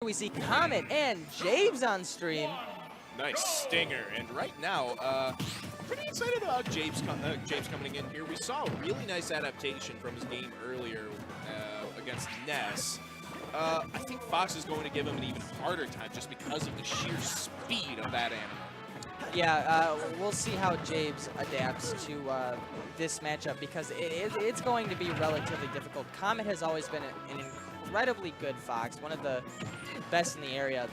we see Comet and James on stream. Nice stinger, and right now, pretty excited about James coming in here. We saw a really nice adaptation from his game earlier against Ness. I think Fox is going to give him an even harder time just because of the sheer speed of that animal. Yeah, we'll see how James adapts to this matchup because it's going to be relatively difficult. Comet has always been an incredibly good Fox, one of the best in the area.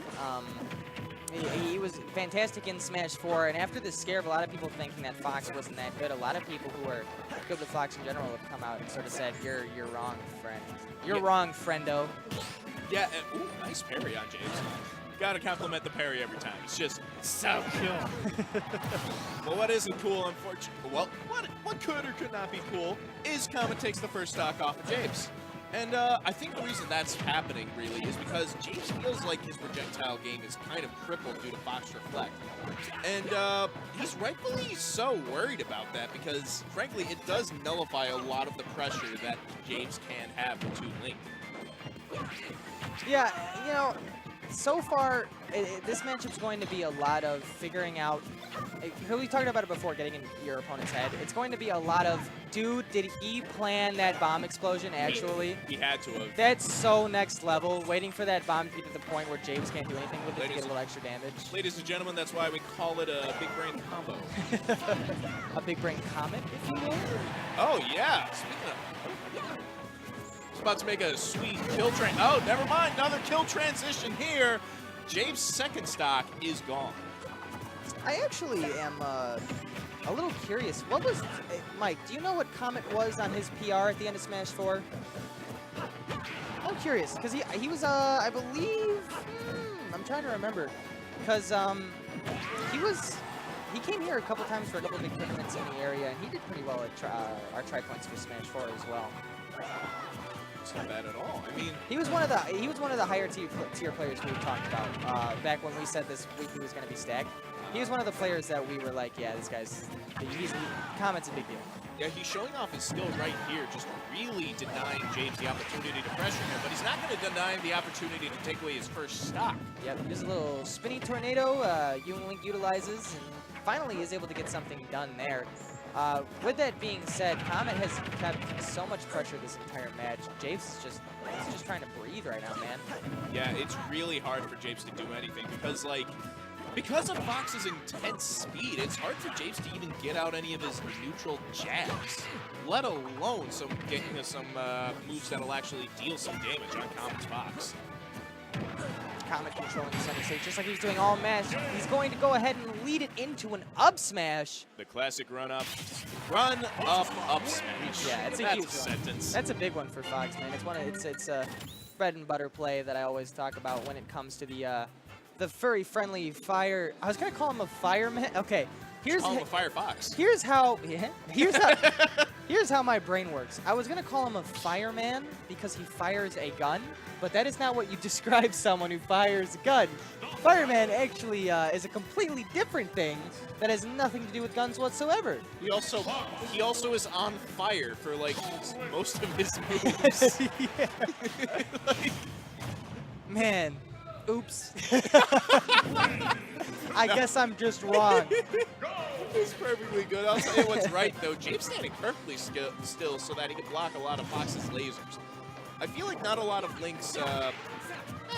He was fantastic in Smash 4, and after the scare of a lot of people thinking that Fox wasn't that good, a lot of people who are good with Fox in general have come out and sort of said, you're wrong, friend. You're wrong, friendo. Yeah, and, ooh, nice parry on James. Gotta compliment the parry every time. It's just so cool. Well, what isn't cool, unfortunately, well, what could or could not be cool is Comet takes the first stock off of James. And I think the reason that's happening, really, is because James feels like his projectile game is kind of crippled due to Fox Reflect. And he's rightfully so worried about that because, frankly, it does nullify a lot of the pressure that James can have with Toon Link. Yeah, you know, so far, this matchup's going to be a lot of figuring out. We talked about it before, getting in your opponent's head. It's going to be a lot of, dude, did he plan that bomb explosion actually? He had to have. That's so next level, waiting for that bomb to get to the point where James can't do anything with it to get a little extra damage. Ladies and gentlemen, that's why we call it a big brain combo. A big brain Comet, if you will? Oh, yeah. Speaking of... About to make a sweet kill oh, never mind, another kill transition here. James' second stock is gone. I actually am a little curious. What was, Mike, do you know what Comet was on his PR at the end of Smash 4? I'm curious, because he was, I believe, I'm trying to remember, because he came here a couple times for a couple big tournaments in the area, and he did pretty well at our Tripoints for Smash 4 as well. It's not bad at all. I mean, he was one of the higher tier players we talked about back when we said this week he was going to be stacked. He was one of the players that we were like, yeah, this guy's Comet's a big deal. Yeah, he's showing off his skill right here, just really denying James the opportunity to pressure him, but he's not going to deny him the opportunity to take away his first stock. Yep, there's a little spinny tornado Toon Link utilizes, and finally is able to get something done there. With that being said, Comet has kept so much pressure this entire match. James is just trying to breathe right now, man. Yeah, it's really hard for James to do anything because of Fox's intense speed, it's hard for James to even get out any of his neutral jabs, let alone getting some moves that'll actually deal some damage on Comet's Fox. Comet controlling the center stage, just like he's doing all match. He's going to go ahead and lead it into an up smash. The classic run up smash. Yeah, it's a huge sentence. That's a big one for Fox, man. It's a bread and butter play that I always talk about when it comes to the furry friendly fire. I was gonna call him a fireman. Okay, here's call him a fire fox. Here's how my brain works. I was gonna call him a fireman because he fires a gun, but that is not what you describe someone who fires a gun. Fireman actually is a completely different thing that has nothing to do with guns whatsoever. He also is on fire for like most of his moves. Yeah. Man, oops. I guess I'm just wrong. It's perfectly good. I'll tell you what's right though. James standing perfectly still so that he can block a lot of Fox's lasers. I feel like not a lot of Link's,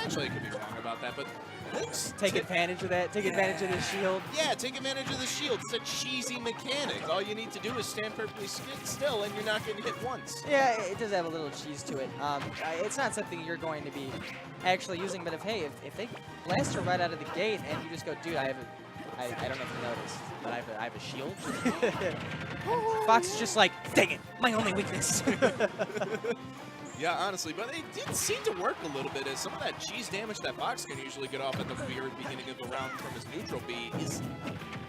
actually I could be wrong about that, but Link's... Take advantage of that, take advantage of the shield. Yeah, take advantage of the shield. It's a cheesy mechanic. All you need to do is stand perfectly still and you're not getting hit once. Yeah, it does have a little cheese to it. It's not something you're going to be actually using, but if they blast her right out of the gate and you just go, dude, I don't know if you noticed, but I have a shield. Fox is just like, dang it, my only weakness. Yeah, honestly, but it did seem to work a little bit as some of that cheese damage that Fox can usually get off at the very beginning of the round from his neutral B is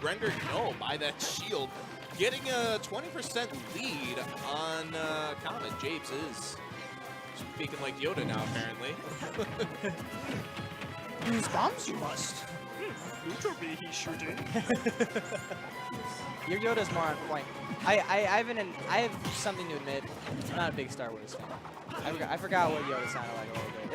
rendered null by that shield. Getting a 20% lead on Comet. James is speaking like Yoda now, apparently. Use bombs, you must. Neutral B, he sure did. Your Yoda's more on point. I have something to admit. I'm not a big Star Wars fan. I forgot what Yoda sounded like a little bit.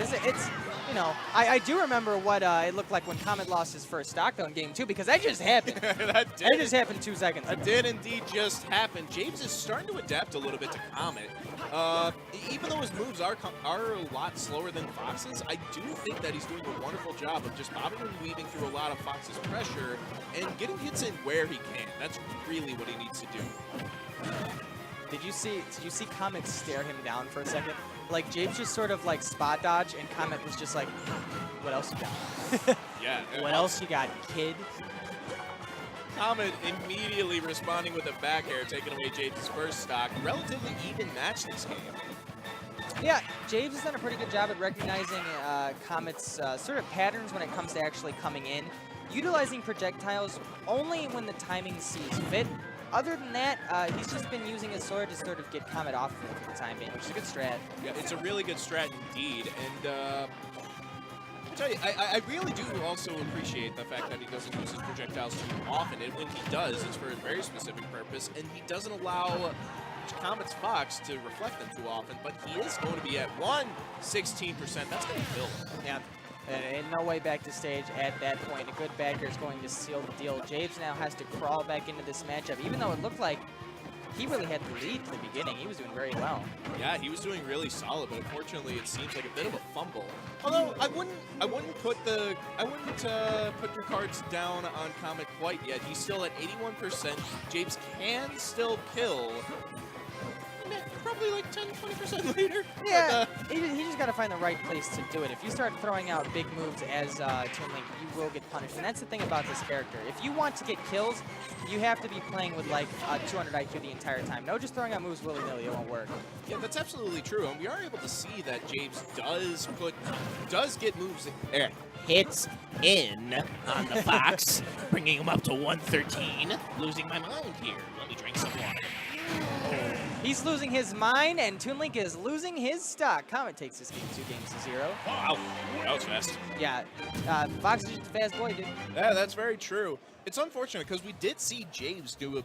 you know, I do remember what it looked like when Comet lost his first stock though in game 2, because that just happened. That just happened 2 seconds ago. That did indeed just happen. James is starting to adapt a little bit to Comet. Even though his moves are a lot slower than Fox's, I do think that he's doing a wonderful job of just bobbing and weaving through a lot of Fox's pressure and getting hits in where he can. That's really what he needs to do. Did you see Comet stare him down for a second? Like, James just sort of like spot dodge, and Comet was just like, what else you got? Yeah. What else you got, kid? Comet immediately responding with a back air, taking away James' first stock. Relatively even match this game. Yeah, James has done a pretty good job at recognizing Comet's sort of patterns when it comes to actually coming in, utilizing projectiles only when the timing sees fit. Other than that, he's just been using his sword to sort of get Comet off for the time being, which is a good strat. Yeah, it's a really good strat indeed. And I tell you, I really do also appreciate the fact that he doesn't use his projectiles too often. And when he does, it's for a very specific purpose. And he doesn't allow Comet's Fox to reflect them too often. But he is going to be at 116%. That's going to kill him. Yeah. And no way back to stage at that point. A good backer is going to seal the deal. James now has to crawl back into this matchup, even though it looked like he really had the lead at the beginning. He was doing very well. Yeah, he was doing really solid, but unfortunately, it seems like a bit of a fumble. Although I wouldn't put your cards down on Comet quite yet. He's still at 81%. James can still kill. Probably like 10-20% later. Yeah, he just got to find the right place to do it. If you start throwing out big moves as Toon Link, you will get punished. And that's the thing about this character. If you want to get kills, you have to be playing with like 200 IQ the entire time. No just throwing out moves willy-nilly, it won't work. Yeah, that's absolutely true. And we are able to see that James does get moves, hits in on the Fox, bringing him up to 113. Losing my mind here. Let me drink some water. He's losing his mind, and Toon Link is losing his stock. Comet takes this game 2-0. Wow, that was fast. Yeah, Fox is just a fast boy, dude. Yeah, that's very true. It's unfortunate because we did see James do a